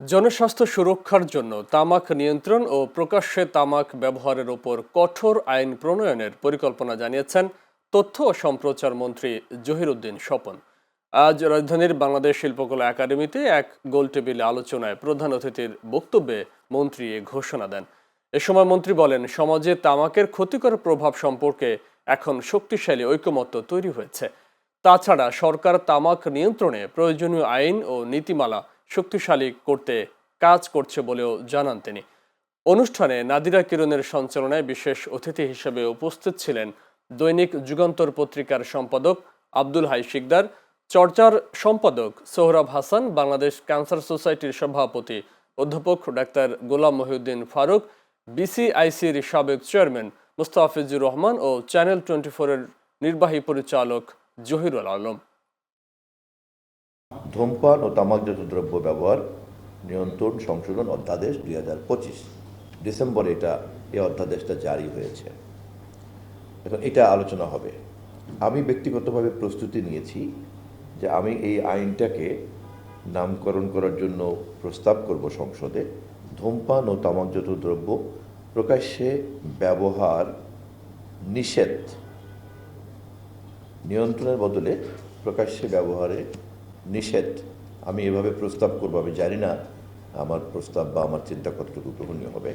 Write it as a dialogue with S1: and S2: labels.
S1: জনস্বাস্থ্য সুরক্ষার জন্য তামাক নিয়ন্ত্রণ ও প্রকাশ্যে তামাক ব্যবহারের উপর কঠোর আইন প্রণয়নের পরিকল্পনা জানিয়েছেন তথ্য ও সম্প্রচার মন্ত্রী জহিরুদ্দিন স্বপন। আজ রাজধানীর বাংলাদেশ শিল্পকলা একাডেমিতে এক গোলটেবিল আলোচনায় প্রধান অতিথির বক্তব্যে মন্ত্রী এ ঘোষণা দেন। এ সময় মন্ত্রী বলেন, সমাজে তামাকের ক্ষতিকর প্রভাব সম্পর্কে এখন শক্তিশালী ঐকমত্য তৈরি হয়েছে। তাছাড়া সরকার তামাক নিয়ন্ত্রণে প্রয়োজনীয় আইন ও নীতিমালা শক্তিশালী করতে কাজ করছে বলেও জানান তিনি। অনুষ্ঠানে নাদিরা কিরণের সঞ্চালনায় বিশেষ অতিথি হিসেবে উপস্থিত ছিলেন দৈনিক যুগান্তর পত্রিকার সম্পাদক আব্দুল হাই শিকদার, চর্চার সম্পাদক সোহরাব হাসান, বাংলাদেশ ক্যান্সার সোসাইটির সভাপতি অধ্যাপক ডাক্তার গোলাম মহিউদ্দিন ফারুক, বিসিআইসির সাবেক চেয়ারম্যান মুস্তাফিজুর রহমান ও চ্যানেল 24-এর নির্বাহী পরিচালক জহিরুল আলম।
S2: ধূমপান ও তামাকজাত দ্রব্য ব্যবহার নিয়ন্ত্রণ সংশোধন অধ্যাদেশ 2025 ডিসেম্বরে এই অধ্যাদেশটা জারি হয়েছে। এখন এটা আলোচনা হবে। আমি ব্যক্তিগতভাবে প্রস্তুতি নিয়েছি যে আমি এই আইনটাকে নামকরণ করার জন্য প্রস্তাব করব সংসদে। ধূমপান ও তামাকজাত দ্রব্য প্রকাশ্যে ব্যবহার নিষেধ, নিয়ন্ত্রণের বদলে প্রকাশ্যে ব্যবহারে নিষেধ আমি এভাবে প্রস্তাব করব। আমি জানি না আমার প্রস্তাব বা আমার চিন্তা কতটুকু গ্রহণীয় হবে।